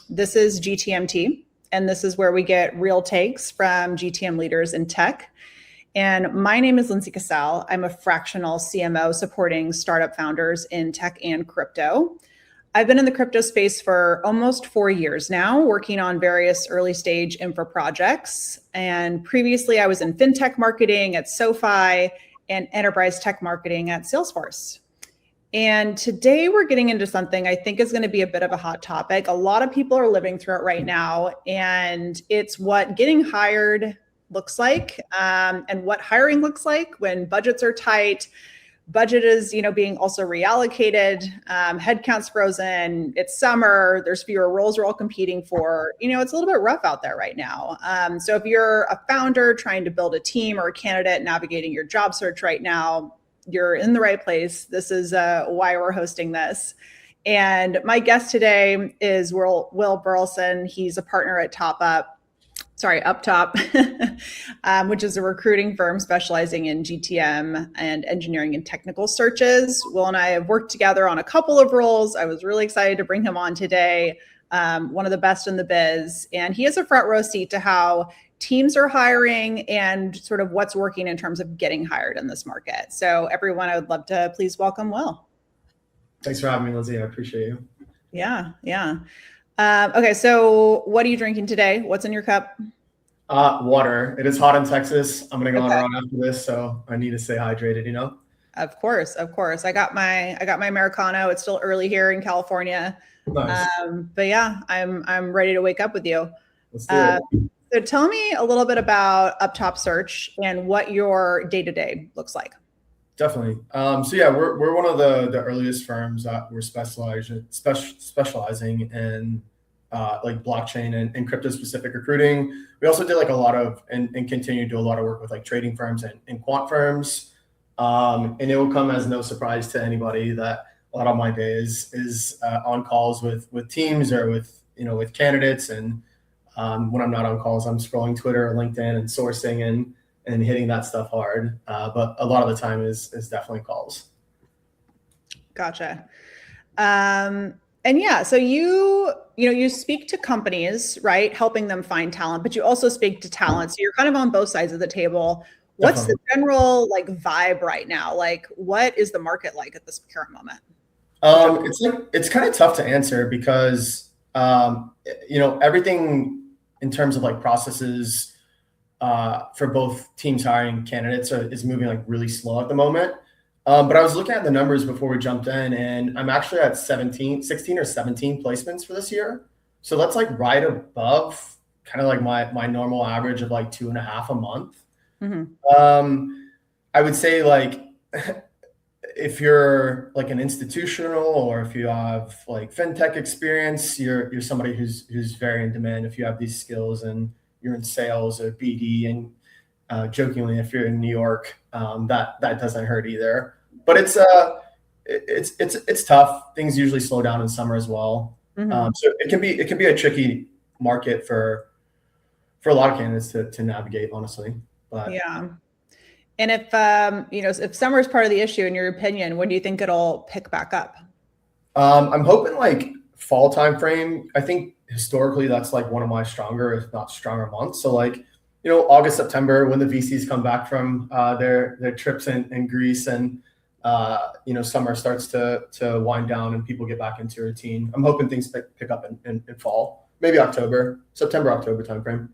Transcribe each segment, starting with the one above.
This is GTM Tea, and this is where we get real takes from GTM leaders in tech. And my name is Lindsay Casal. I'm a fractional CMO supporting startup founders in tech and crypto. I've been in the crypto space for almost 4 years now, working on various early stage infra projects. And previously, I was in fintech marketing at SoFi and enterprise tech marketing at Salesforce. And today we're getting into something I think is going to be a bit of a hot topic. A lot of people are living through it right now, and it's what getting hired looks like, and what hiring looks like when budgets are tight. Budget is, being also reallocated. Headcount's frozen. It's summer. There's fewer roles we're all competing for. It's a little bit rough out there right now. So if you're a founder trying to build a team or a candidate navigating your job search right now, you're in the right place. This is why we're hosting this. And my guest today is Will Burleson. He's a partner at UpTop, which is a recruiting firm specializing in GTM and engineering and technical searches. Will and I have worked together on a couple of roles. I was really excited to bring him on today. One of the best in the biz. And he has a front row seat to how teams are hiring and sort of what's working in terms of getting hired in this market. So everyone, I would love to please welcome Will. Thanks for having me, Lindsay. I appreciate you. Yeah. Okay, so what are you drinking today? What's in your cup? Water. It is hot in Texas. I'm gonna go on a run after this, so I need to stay hydrated. Of course. I got my Americano. It's still early here in California. Nice. But yeah, I'm ready to wake up with you. Let's do it. So tell me a little bit about UpTop Search and what your day-to-day looks like. Definitely. So yeah, we're one of the earliest firms that we're specializing in like blockchain and crypto specific recruiting. We also did like a lot of and continue to do a lot of work with like trading firms and quant firms. And it will come as no surprise to anybody that a lot of my day is on calls with teams or with candidates. And when I'm not on calls, I'm scrolling Twitter or LinkedIn and sourcing and hitting that stuff hard. But a lot of the time is definitely calls. Gotcha. And yeah, so you speak to companies, right? Helping them find talent, but you also speak to talent. So you're kind of on both sides of the table. What's Definitely. the general vibe right now? What is the market like at this current moment? It's kind of tough to answer because everything in terms of processes for both teams hiring candidates is moving really slow at the moment. But I was looking at the numbers before we jumped in, and I'm actually at 16 or 17 placements for this year. So that's right above kind of my normal average of 2.5 a month. Mm-hmm. I would say if you're an institutional or if you have fintech experience, you're somebody who's very in demand if you have these skills and you're in sales or BD. And jokingly, if you're in New York, that doesn't hurt either. But it's tough. Things usually slow down in summer as well. Mm-hmm. So it can be a tricky market for a lot of candidates to navigate, honestly. But yeah. And if summer is part of the issue, in your opinion, when do you think it'll pick back up? I'm hoping fall time frame. I think historically that's one of my stronger, if not stronger months. So August, September, when the VCs come back from their trips in Greece and summer starts to wind down and people get back into routine. I'm hoping things pick up in fall, maybe September, October timeframe.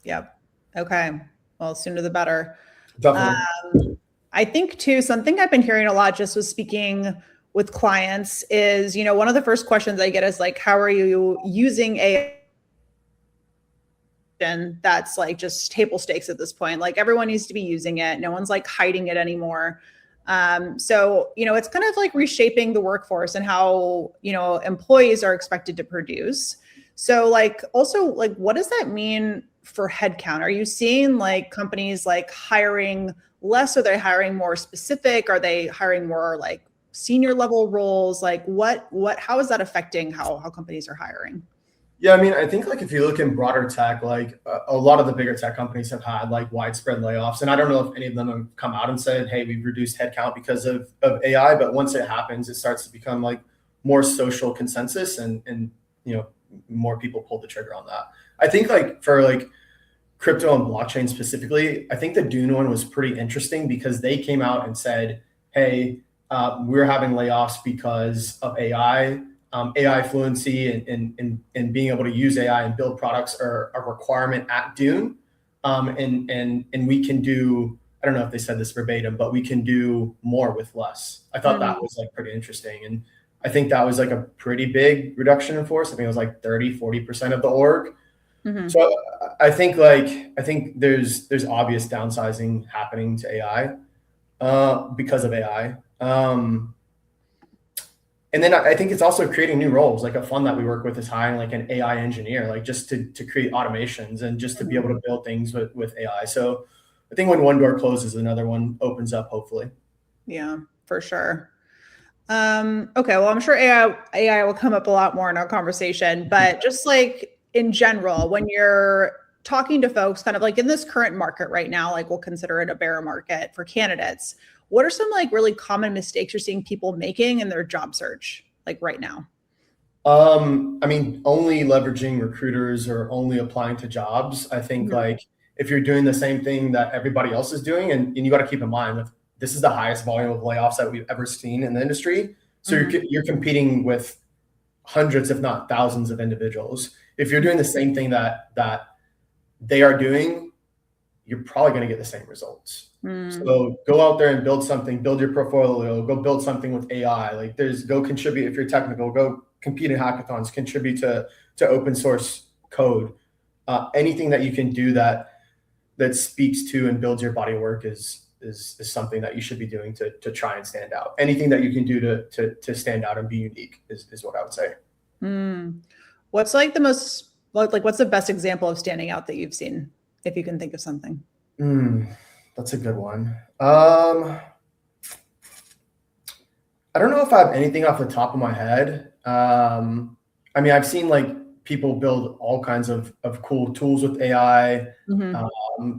Yep. Okay. Well, sooner the better. Definitely. I think too, something I've been hearing a lot just with speaking with clients is, one of the first questions I get is how are you using AI? And that's just table stakes at this point. Everyone needs to be using it. No one's hiding it anymore. So, it's kind of reshaping the workforce and how, employees are expected to produce. So also what does that mean for headcount? Are you seeing companies hiring less? Are they hiring more specific? Are they hiring more senior level roles? How is that affecting how companies are hiring? Yeah, I mean, I think if you look in broader tech, a lot of the bigger tech companies have had widespread layoffs. And I don't know if any of them have come out and said, hey, we've reduced headcount because of AI. But once it happens, it starts to become more social consensus and more people pulled the trigger on that. I think like for like crypto and blockchain specifically, I think the Dune one was pretty interesting because they came out and said, hey, we're having layoffs because of AI. AI fluency and being able to use AI and build products are a requirement at Dune. And we can do, I don't know if they said this verbatim, but we can do more with less. I thought that was like pretty interesting. And I think that was like a pretty big reduction in force. I think it was like 30-40% of the org. So I think there's obvious downsizing happening to AI because of AI. And then I think it's also creating new roles. Like a fund that we work with is hiring like an AI engineer, like just to create automations and just to be able to build things with AI. So I think when one door closes, another one opens up, hopefully. Yeah, for sure. Okay, well, I'm sure AI will come up a lot more in our conversation, but just like in general, when you're talking to folks kind of like in this current market right now, like we'll consider it a bear market for candidates, what are some like really common mistakes you're seeing people making in their job search, like right now? I mean, only leveraging recruiters or only applying to jobs. I think like if you're doing the same thing that everybody else is doing, and you got to keep in mind that this is the highest volume of layoffs that we've ever seen in the industry. So you're competing with hundreds, if not thousands of individuals. If you're doing the same thing that they are doing, you're probably going to get the same results. So go out there and build something, build your portfolio, go build something with AI. Like go contribute if you're technical, go compete in hackathons, contribute to open source code. Anything that you can do that speaks to and builds your body of work is something that you should be doing to try and stand out. Anything that you can do to stand out and be unique is what I would say. What's like the most, like what's the best example of standing out that you've seen, if you can think of something? That's a good one. I don't know if I have anything off the top of my head. I mean, I've seen like people build all kinds of cool tools with AI.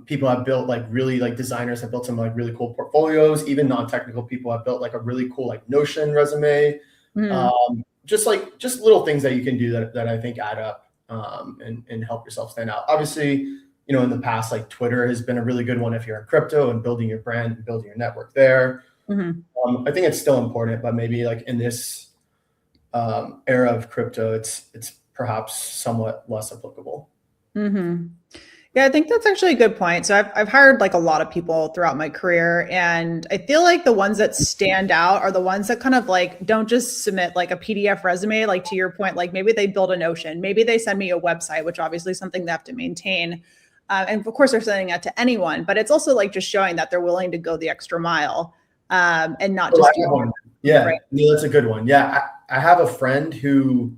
People have built like really like designers have built some like really cool portfolios. Even non-technical people have built like a really cool like Notion resume. Just little things that you can do that I think add up and help yourself stand out. Obviously, you know, in the past, like Twitter has been a really good one if you're in crypto and building your brand and building your network there. I think it's still important, but maybe like in this era of crypto, it's perhaps somewhat less applicable. Yeah, I think that's actually a good point. So I've hired like a lot of people throughout my career, and I feel like the ones that stand out are the ones that kind of like don't just submit like a PDF resume, like to your point, like maybe they build a Notion, maybe they send me a website, which obviously is something they have to maintain. And of course they're sending that to anyone, but it's also like just showing that they're willing to go the extra mile and not just do one. Yeah, right. Neil, that's a good one. Yeah, I have a friend who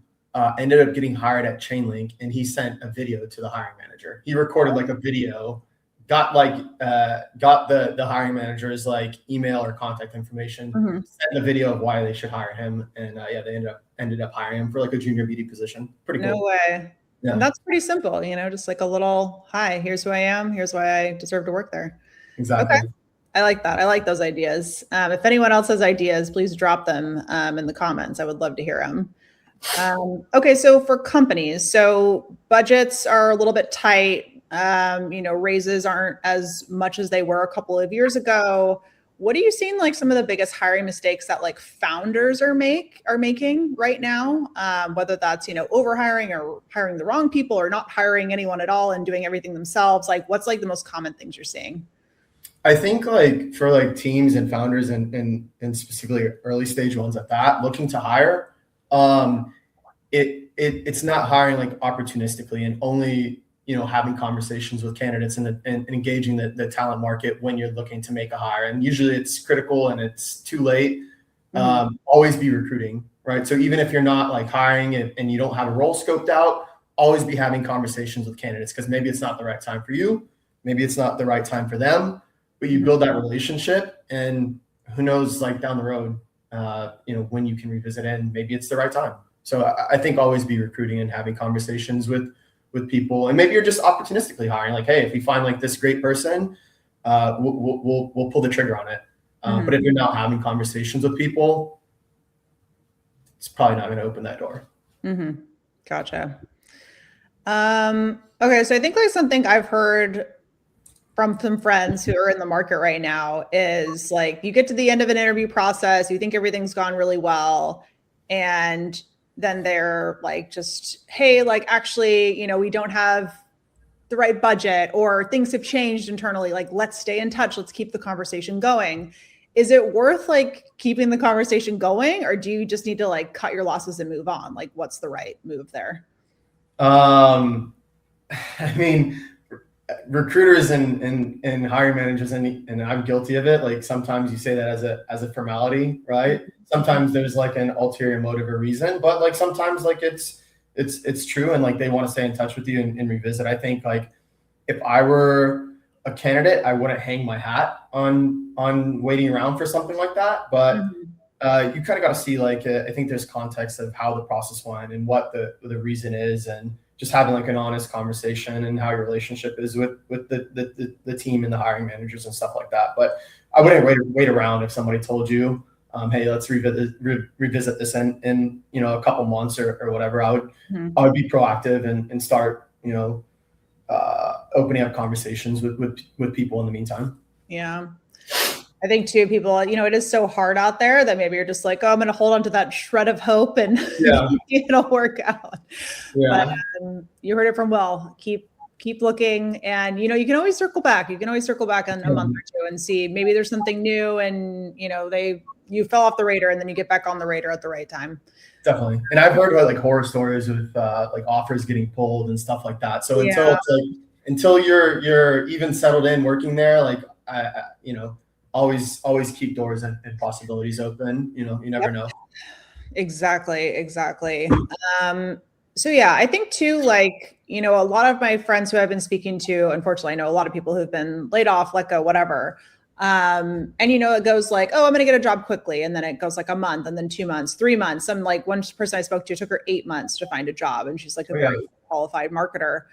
ended up getting hired at Chainlink, and he sent a video to the hiring manager. He recorded like a video, got the hiring manager's like email or contact information, sent a video of why they should hire him, and they ended up hiring him for like a junior BD position. Pretty cool. No way. Yeah. And that's pretty simple, you know, just like a little, hi, here's who I am. Here's why I deserve to work there. Exactly. Okay. I like that. I like those ideas. If anyone else has ideas, please drop them in the comments. I would love to hear them. Okay, so for companies, so budgets are a little bit tight. You know, raises aren't as much as they were a couple of years ago. What are you seeing like some of the biggest hiring mistakes that like founders are making right now? Whether that's, you know, overhiring or hiring the wrong people or not hiring anyone at all and doing everything themselves. Like what's like the most common things you're seeing? I think like for like teams and founders and specifically early stage ones at that looking to hire, it's not hiring like opportunistically and only, you know, having conversations with candidates and engaging the talent market when you're looking to make a hire. And usually it's critical and it's too late. Always be recruiting, right? So even if you're not like hiring and you don't have a role scoped out, always be having conversations with candidates because maybe it's not the right time for you. Maybe it's not the right time for them, but you build that relationship and who knows, like down the road, you know, when you can revisit it and maybe it's the right time. So I think always be recruiting and having conversations with people, and maybe you're just opportunistically hiring. Like, hey, if we find like this great person, we'll pull the trigger on it. But if you're not having conversations with people, it's probably not going to open that door. Gotcha. Okay, so I think like something I've heard from some friends who are in the market right now is like you get to the end of an interview process, you think everything's gone really well, and then they're like just, hey, like actually, we don't have the right budget or things have changed internally. Like, let's stay in touch. Let's keep the conversation going. Is it worth like keeping the conversation going, or do you just need to like cut your losses and move on? Like, what's the right move there? I mean, recruiters and hiring managers, and I'm guilty of it. Like sometimes you say that as a formality, right? Sometimes there's like an ulterior motive or reason, but like sometimes like it's true, and like they want to stay in touch with you and revisit. I think like if I were a candidate, I wouldn't hang my hat on waiting around for something like that. But you kind of got to see like I think there's context of how the process went and what the reason is, and just having like an honest conversation and how your relationship is with the team and the hiring managers and stuff like that. But I wouldn't wait around if somebody told you, hey, let's revisit this in a couple months or whatever. I would be proactive and start opening up conversations with people in the meantime. Yeah. I think too, people, it is so hard out there that maybe you're just like, oh, I'm going to hold on to that shred of hope and it'll work out. Yeah. But you heard it from Will. Keep looking, and you can always circle back. You can always circle back in a month or two and see maybe there's something new, and you fell off the radar, and then you get back on the radar at the right time. Definitely. And I've heard about like horror stories with like offers getting pulled and stuff like that. So until you're even settled in working there, like always keep doors and possibilities open. You never know. Exactly. So yeah, I think too, like, a lot of my friends who I've been speaking to, unfortunately, I know a lot of people who've been laid off, let go, whatever. And it goes like, oh, I'm going to get a job quickly. And then it goes like a month, and then 2 months, 3 months. I'm like, one person I spoke to, it took her 8 months to find a job. And she's like a very qualified marketer.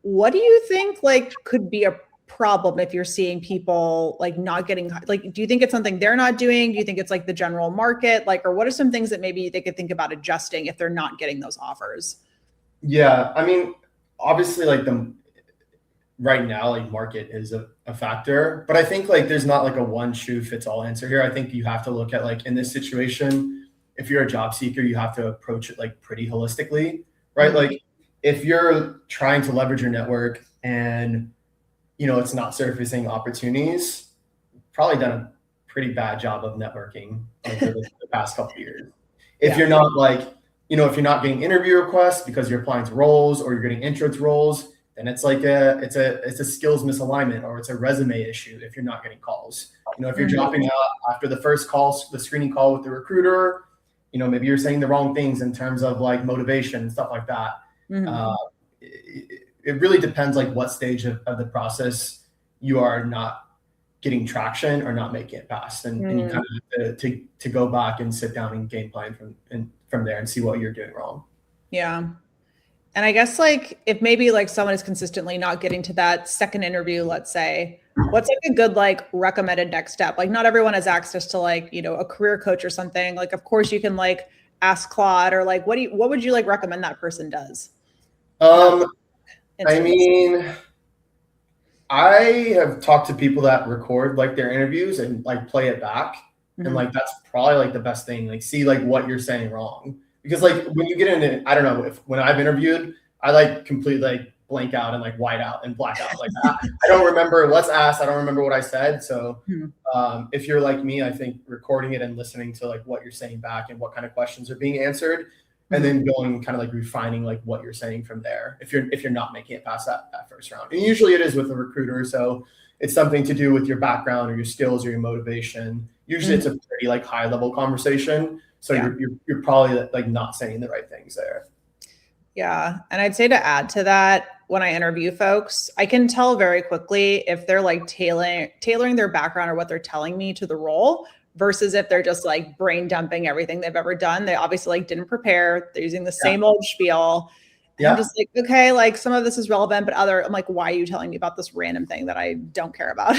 What do you think like could be a problem if you're seeing people like not getting, like, do you think it's something they're not doing? Do you think it's like the general market? Like, or what are some things that maybe they could think about adjusting if they're not getting those offers? Yeah. I mean, obviously like right now, like market is a factor, but I think like there's not like a one shoe fits all answer here. I think you have to look at like in this situation, if you're a job seeker, you have to approach it like pretty holistically, right? Like if you're trying to leverage your network and it's not surfacing opportunities, probably done a pretty bad job of networking over the past couple of years. If you're not like, if you're not getting interview requests because you're applying to roles or you're getting intro to roles, then it's like it's a skills misalignment, or it's a resume issue if you're not getting calls. If you're dropping out after the first call, the screening call with the recruiter, maybe you're saying the wrong things in terms of like motivation and stuff like that. It really depends like what stage of the process you are not getting traction or not making it past, and you kind of have to go back and sit down and game plan from there and see what you're doing wrong. Yeah. And I guess like if maybe like someone is consistently not getting to that second interview, let's say, what's like a good like recommended next step? Like not everyone has access to like, a career coach or something. Like, of course you can like ask Claude, or like, what would you like recommend that person does? I mean, I have talked to people that record like their interviews and like play it back. And like, that's probably like the best thing, like see like what you're saying wrong. Because like when you get into, I don't know, when I've interviewed, I like completely like blank out and like white out and black out. Like I don't remember what's asked. I don't remember what I said. So if you're like me, I think recording it and listening to like what you're saying back and what kind of questions are being answered, and then going kind of like refining like what you're saying from there. If you're not making it past that first round, and usually it is with a recruiter, so it's something to do with your background or your skills or your motivation. Usually it's a pretty like high level conversation, so you're probably like not saying the right things there. Yeah, and I'd say to add to that, when I interview folks, I can tell very quickly if they're like tailoring their background or what they're telling me to the role, versus if they're just like brain dumping everything they've ever done. They obviously like didn't prepare. They're using the same old spiel. I'm just like, okay, like some of this is relevant, but I'm like, why are you telling me about this random thing that I don't care about?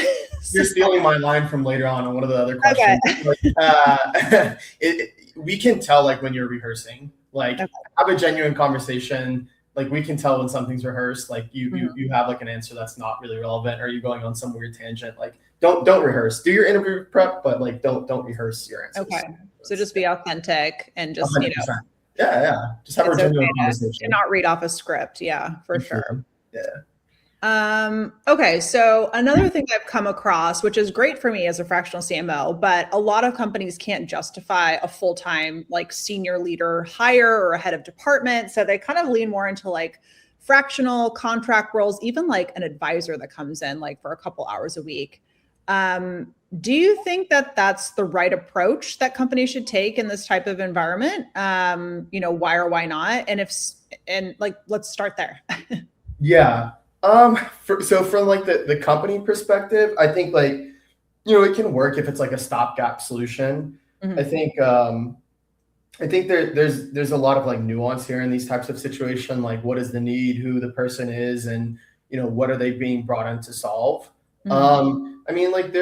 You're stealing my line from later on one of the other questions. Okay. Like, we can tell like when you're rehearsing, Like, Okay. have a genuine conversation. Like, we can tell when something's rehearsed. Like, you have like an answer that's not really relevant, or you going on some weird tangent. Like, don't rehearse. Do your interview prep, but like don't rehearse your answers. Okay. So just be authentic and just, 100%. Yeah. Just have a it's genuine okay conversation. to not read off a script. Yeah, for sure. Yeah. Okay, so another thing I've come across, which is great for me as a fractional CMO, but a lot of companies can't justify a full-time like senior leader hire or a head of department. So they kind of lean more into like fractional contract roles, even like an advisor that comes in like for a couple hours a week. Do you think that that's the right approach that companies should take in this type of environment? Why or why not? And like, let's start there. Yeah. So from like the company perspective, I think like, it can work if it's like a stopgap solution. Mhm. I think there's a lot of like nuance here in these types of situations. Like, what is the need, who the person is, and what are they being brought in to solve? I mean, like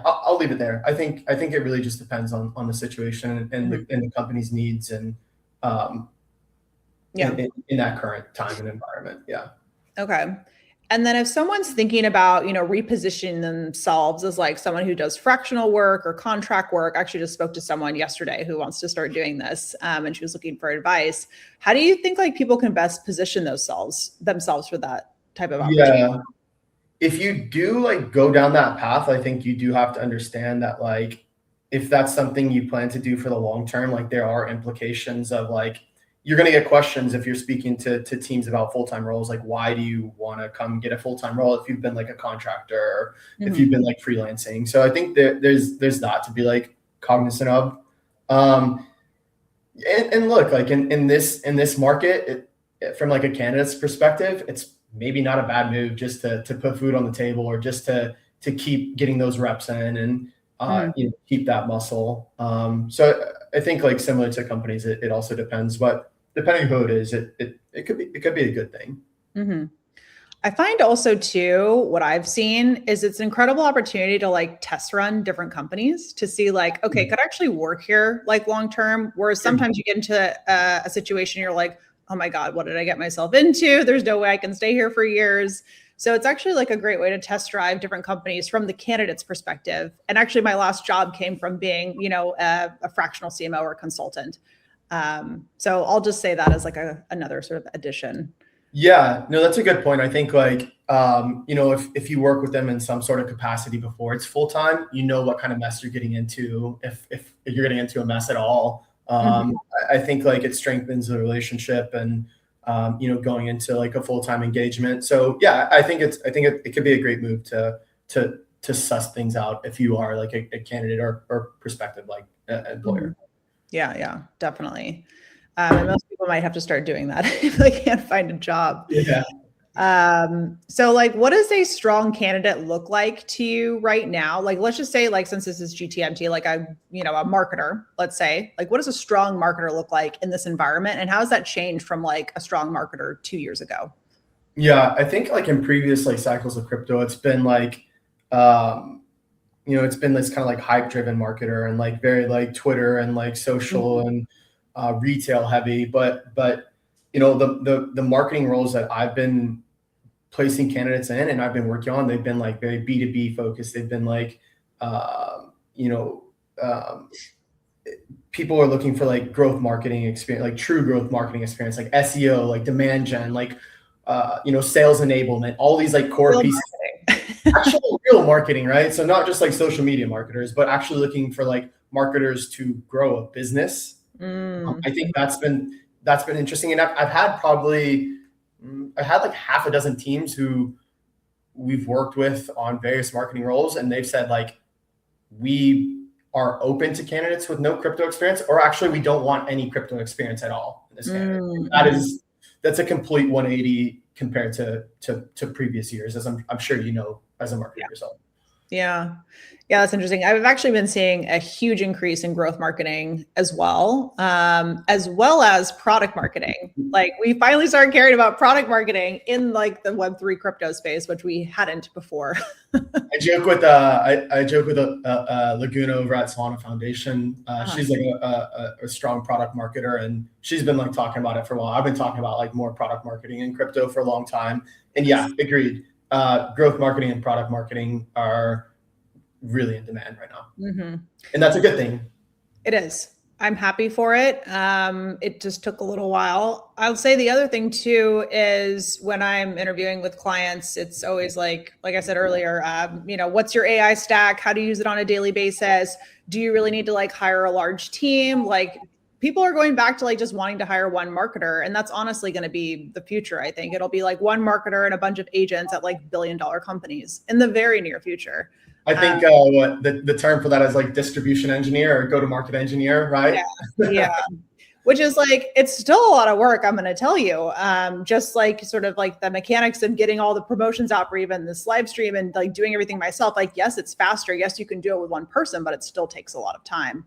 I'll leave it there. I think it really just depends on the situation and the company's needs and in that current time and environment. Yeah. Okay. And then if someone's thinking about, repositioning themselves as like someone who does fractional work or contract work, I actually just spoke to someone yesterday who wants to start doing this, and she was looking for advice. How do you think like people can best position themselves for that type of opportunity? Yeah. If you do like go down that path, I think you do have to understand that like if that's something you plan to do for the long term, like there are implications of like you're going to get questions if you're speaking to teams about full-time roles. Like, why do you want to come get a full-time role if you've been like a contractor or if you've been like freelancing? So I think there's that to be like cognizant of. And look, like in this market, from like a candidate's perspective, it's maybe not a bad move just to put food on the table or just to keep getting those reps in and keep that muscle. So I think like similar to companies, it also depends, but depending who it is, it could be a good thing. Mm-hmm. I find also too, what I've seen is it's an incredible opportunity to like test run different companies to see like, okay, could I actually work here like long term? Whereas sometimes you get into a situation, you're like, oh my God, what did I get myself into? There's no way I can stay here for years. So it's actually like a great way to test drive different companies from the candidate's perspective. And actually my last job came from being, a fractional CMO or consultant. So I'll just say that as like another sort of addition. Yeah, no, that's a good point. I think like, if you work with them in some sort of capacity before it's full time, what kind of mess you're getting into, if you're getting into a mess at all. I think like it strengthens the relationship and, going into like a full-time engagement. So yeah, I think it could be a great move to suss things out if you are like a candidate or prospective like employer. Yeah, definitely. And most people might have to start doing that if they can't find a job. Yeah. So like, what does a strong candidate look like to you right now? Like, let's just say like, since this is GTM Tea, like a marketer, let's say, like, what does a strong marketer look like in this environment? And how has that changed from like a strong marketer 2 years ago? Yeah, I think like in previous like cycles of crypto, it's been like, it's been this kind of like hype driven marketer and like very like Twitter and like social and retail heavy, but the marketing roles that I've been placing candidates in and I've been working on, they've been like very B2B focused. They've been like, people are looking for like growth marketing experience, like true growth marketing experience, like SEO, like demand gen, like, sales enablement, all these like core Real pieces, actual real marketing, right? So not just like social media marketers, but actually looking for like marketers to grow a business. I think that's been interesting. And I've had like half a dozen teams who we've worked with on various marketing roles, and they've said like, we are open to candidates with no crypto experience, or actually we don't want any crypto experience at all in this candidate. That's a complete 180 compared to previous years, as I'm sure as a marketer yourself. Yeah. Yeah, that's interesting. I've actually been seeing a huge increase in growth marketing as well as product marketing. Like we finally started caring about product marketing in like the Web3 crypto space, which we hadn't before. I joke with Laguna over at Solana Foundation. She's like a strong product marketer, and she's been like talking about it for a while. I've been talking about like more product marketing in crypto for a long time, and yeah, agreed. Growth marketing and product marketing are really in demand right now, and that's a good thing. It is. I'm happy for it. It just took a little while. I'll say the other thing too is when I'm interviewing with clients, it's always like I said earlier, what's your AI stack? How do you use it on a daily basis? Do you really need to like hire a large team? Like people are going back to like just wanting to hire one marketer. And that's honestly going to be the future. I think it'll be like one marketer and a bunch of agents at like billion-dollar companies in the very near future. I think what the term for that is like distribution engineer or go-to-market engineer, right? Yeah. Which is like, it's still a lot of work, I'm going to tell you. Just like sort of like the mechanics of getting all the promotions out for even this live stream and like doing everything myself. Like, yes, it's faster. Yes, you can do it with one person, but it still takes a lot of time.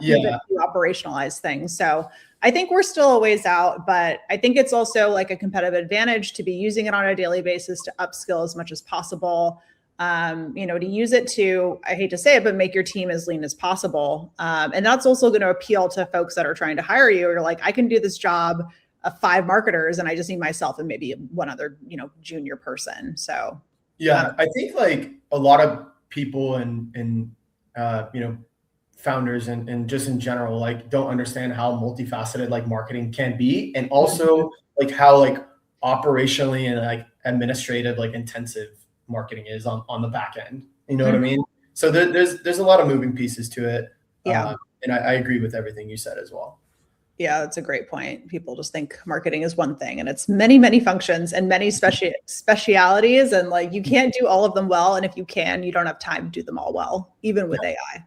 Even to operationalize things. So I think we're still a ways out, but I think it's also like a competitive advantage to be using it on a daily basis to upskill as much as possible. To use it to, I hate to say it, but make your team as lean as possible. And that's also going to appeal to folks that are trying to hire you. You're like, I can do this job of 5 marketers and I just need myself and maybe one other, junior person. So, I think like a lot of people and founders and just in general, like don't understand how multifaceted like marketing can be. And also like how like operationally and like administrative, like intensive marketing is on the back end. You know what I mean? So there's a lot of moving pieces to it. Yeah. And I agree with everything you said as well. Yeah, that's a great point. People just think marketing is one thing and it's many, many functions and many specialities. And like, you can't do all of them well. And if you can, you don't have time to do them all well, even with AI.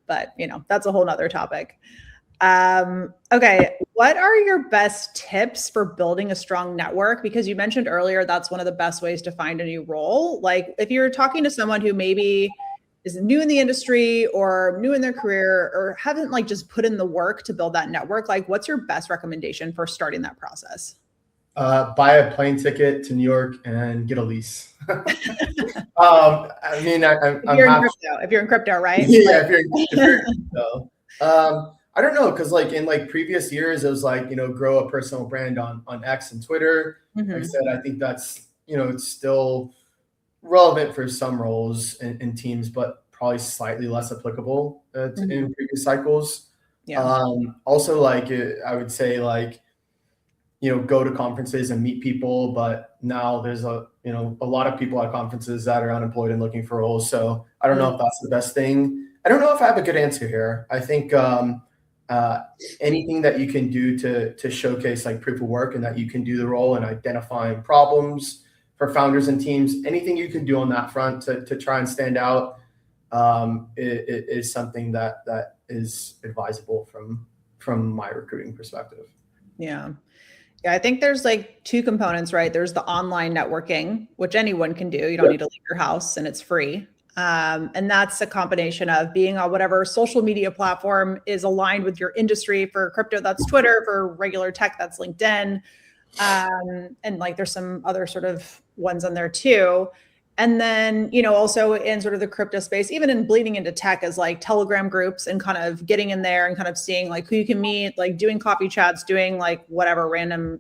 But that's a whole nother topic. Okay. What are your best tips for building a strong network? Because you mentioned earlier, that's one of the best ways to find a new role. Like if you're talking to someone who maybe is new in the industry or new in their career or haven't like just put in the work to build that network, like what's your best recommendation for starting that process? Buy a plane ticket to New York and get a lease. I mean, if you're in crypto, right? Yeah, if you're in crypto. I don't know, because like in like previous years, it was like, grow a personal brand on X and Twitter. Like I said, I think that's, it's still relevant for some roles in teams, but probably slightly less applicable in previous cycles. Yeah. Also, like I would say like, go to conferences and meet people, but now there's a lot of people at conferences that are unemployed and looking for roles. So I don't know if that's the best thing. I don't know if I have a good answer here. I think anything that you can do to showcase like proof of work and that you can do the role and identifying problems for founders and teams, anything you can do on that front to try and stand out is something that is advisable from my recruiting perspective. Yeah. Yeah, I think there's like 2 components, right? There's the online networking, which anyone can do. You don't need to leave your house and it's free. And that's a combination of being on whatever social media platform is aligned with your industry. For crypto, that's Twitter. For regular tech, that's LinkedIn. And like there's some other sort of ones on there too. And then, also in sort of the crypto space, even in bleeding into tech is like Telegram groups and kind of getting in there and kind of seeing like who you can meet, like doing coffee chats, doing like whatever random,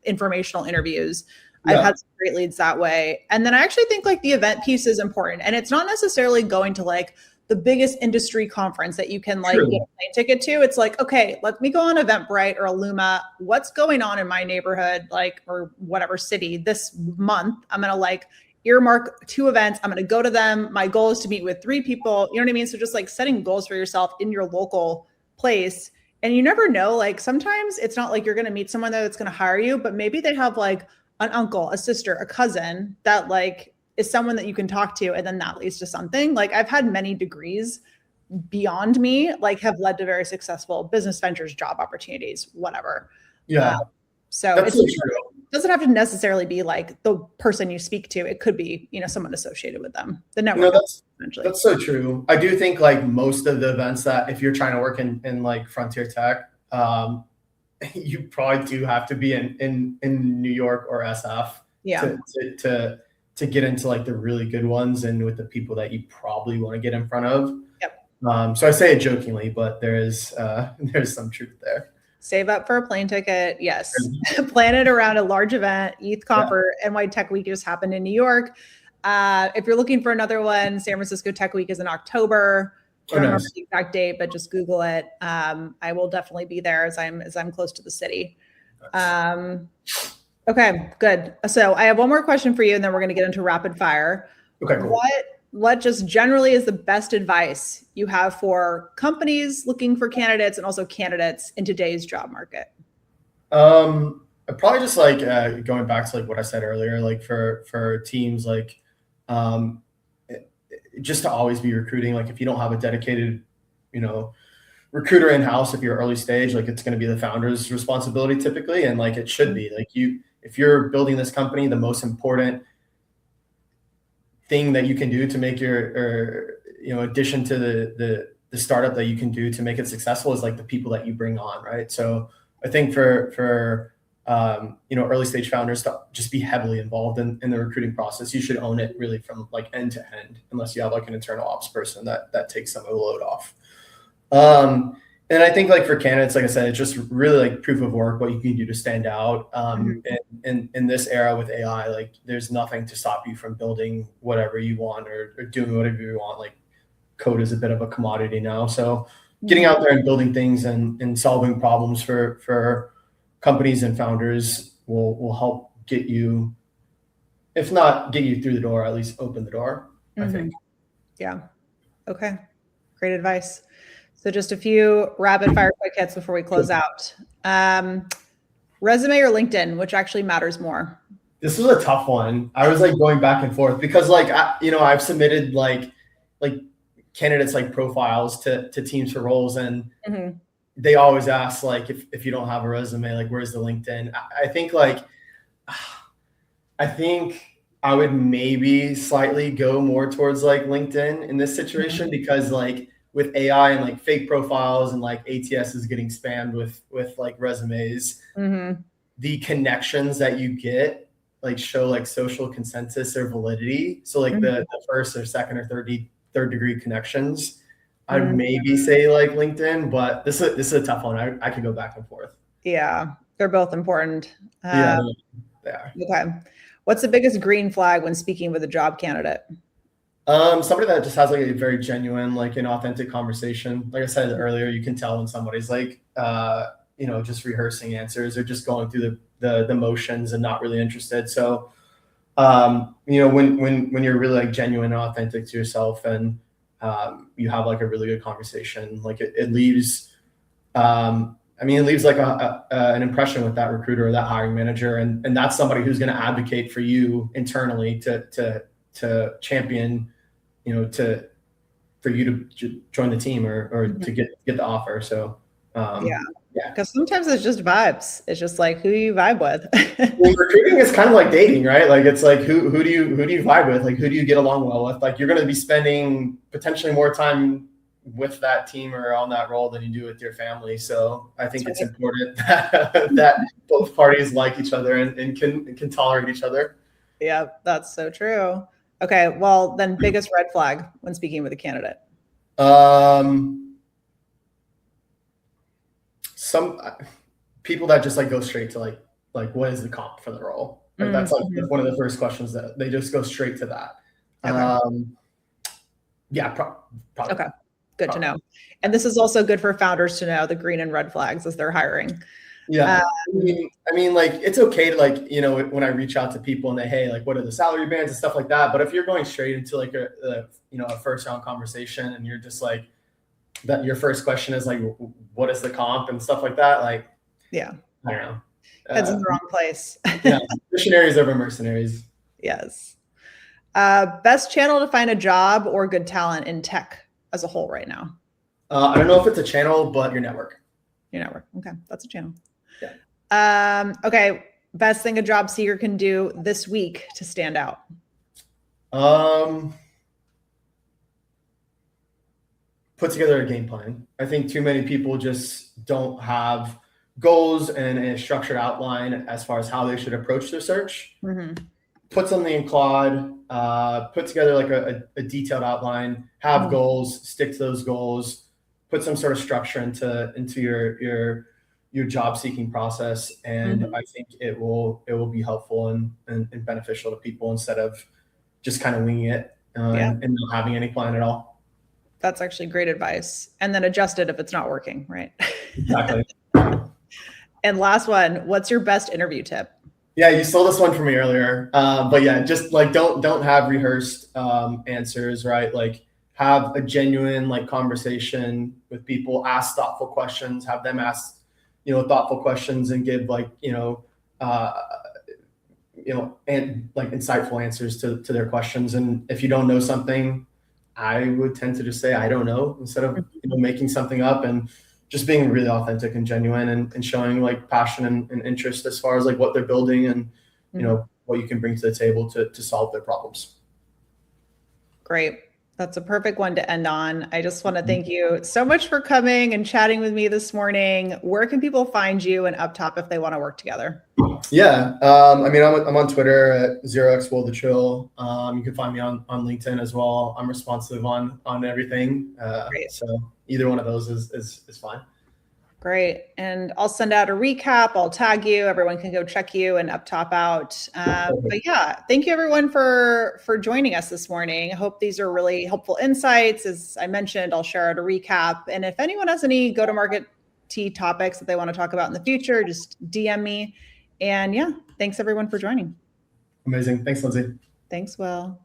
informational interviews. Yeah. I've had some great leads that way. And then I actually think like the event piece is important. And it's not necessarily going to like the biggest industry conference that you can like get a plane ticket to. It's like, okay, let me go on Eventbrite or Illuma. What's going on in my neighborhood, like, or whatever city this month? I'm going to like earmark 2 events. I'm going to go to them. My goal is to meet with 3 people. You know what I mean? So just like setting goals for yourself in your local place. And you never know, like sometimes it's not like you're going to meet someone that's going to hire you, but maybe they have like an uncle, a sister, a cousin that like is someone that you can talk to. And then that leads to something. Like I've had many degrees beyond me, like have led to very successful business ventures, job opportunities, whatever. Yeah. So that's it's so true. doesn't have to necessarily be like the person you speak to. It could be, someone associated with them. The You know, network, that's essentially. that's so true. I do think like most of the events that if you're trying to work in like frontier tech, you probably do have to be in New York or SF Yeah. to get into like the really good ones and with the people that you probably want to get in front of. Yep. So I say it jokingly, but there's some truth there. Save up for a plane ticket. Yes. Plan it around a large event. ETHConf or NY Tech Week just happened in New York. If you're looking for another one, San Francisco Tech Week is in October. I don't remember the exact date, but just Google it. I will definitely be there as I'm close to the city. Okay, good. So I have one more question for you, and then we're going to get into rapid fire. Okay, cool. What just generally is the best advice you have for companies looking for candidates and also candidates in today's job market? Probably just like going back to like what I said earlier, like for teams, like just to always be recruiting. Like if you don't have a dedicated, recruiter in-house, if you're early stage, like it's going to be the founder's responsibility typically. And like it should be like if you're building this company, the most important thing that you can do to make your addition to the startup that you can do to make it successful is like the people that you bring on, right? So I think for early stage founders to just be heavily involved in the recruiting process. You should own it really from like end to end, unless you have like an internal ops person that takes some of the load off. And I think like for candidates, like I said, it's just really like proof of work, what you can do to stand out. In this era with AI, like there's nothing to stop you from building whatever you want or doing whatever you want. Like code is a bit of a commodity now. So getting out there and building things and solving problems for companies and founders will help get you, if not get you through the door, at least open the door, I think. Yeah. Okay. Great advice. So just a few rapid fire quick hits before we close out. Resume or LinkedIn, which actually matters more? This was a tough one. I was like going back and forth because like, I've submitted like candidates like profiles to teams for roles and they always ask like, if you don't have a resume, like where's the LinkedIn? I think I would maybe slightly go more towards like LinkedIn in this situation because like with AI and like fake profiles and like ATS is getting spammed with like resumes, the connections that you get like show like social consensus or validity. So like the first or second or third degree connections, I'd maybe say like LinkedIn, but this is a tough one. I could go back and forth. Yeah, they're both important. Yeah, they are. Okay. What's the biggest green flag when speaking with a job candidate? Somebody that just has like a very genuine, like an authentic conversation. Like I said earlier, you can tell when somebody's like, just rehearsing answers or just going through the motions and not really interested. So, when you're really like genuine and authentic to yourself and you have like a really good conversation, like it leaves, it leaves like an impression with that recruiter or that hiring manager, and that's somebody who's going to advocate for you internally to champion, for you to join the team or to get the offer. So because sometimes it's just vibes. It's just like who you vibe with. Recruiting is kind of like dating, right? Like it's like who do you vibe with? Like who do you get along well with? Like you're going to be spending potentially more time with that team or on that role than you do with your family. So I think it's important that both parties like each other and can tolerate each other. Yeah, that's so true. Okay, well then biggest red flag when speaking with a candidate? Some people that just like go straight to like what is the comp for the role? Like that's like one of the first questions that they just go straight to that. Okay. Probably. Okay, good to know. And this is also good for founders to know the green and red flags as they're hiring. Yeah. Like it's okay to like, when I reach out to people and they, hey, like what are the salary bands and stuff like that. But if you're going straight into like a first round conversation and you're just like that, your first question is like, what is the comp and stuff like that? Like, yeah, I don't know. Heads in the wrong place. Missionaries over mercenaries. Yes. Best channel to find a job or good talent in tech as a whole right now? I don't know if it's a channel, but your network. Your network. Okay. That's a channel. Yeah. Okay. Best thing a job seeker can do this week to stand out? Put together a game plan. I think too many people just don't have goals and a structured outline as far as how they should approach their search. Mm-hmm. Put something in Claude, put together like a detailed outline, have goals, stick to those goals, put some sort of structure into your job seeking process. And I think it will be helpful and beneficial to people instead of just kind of winging it and not having any plan at all. That's actually great advice. And then adjust it if it's not working, right? Exactly. And last one, what's your best interview tip? Yeah, you stole this one from me earlier. But yeah, just like don't have rehearsed answers, right? Like have a genuine like conversation with people, ask thoughtful questions, have them ask, thoughtful questions and give like, and like insightful answers to their questions. And if you don't know something, I would tend to just say, I don't know, instead of, making something up, and just being really authentic and genuine and showing like passion and interest as far as like what they're building and, what you can bring to the table to solve their problems. Great. That's a perfect one to end on. I just want to thank you so much for coming and chatting with me this morning. Where can people find you and UpTop if they want to work together? Yeah. I'm on Twitter at 0xWillTheChill. You can find me on LinkedIn as well. I'm responsive on everything. So either one of those is fine. Great. And I'll send out a recap. I'll tag you. Everyone can go check you and UpTop out. But yeah, thank you everyone for joining us this morning. I hope these are really helpful insights. As I mentioned, I'll share out a recap. And if anyone has any go-to-market tea topics that they want to talk about in the future, just DM me. And yeah, thanks everyone for joining. Amazing. Thanks, Lindsay. Thanks, Will.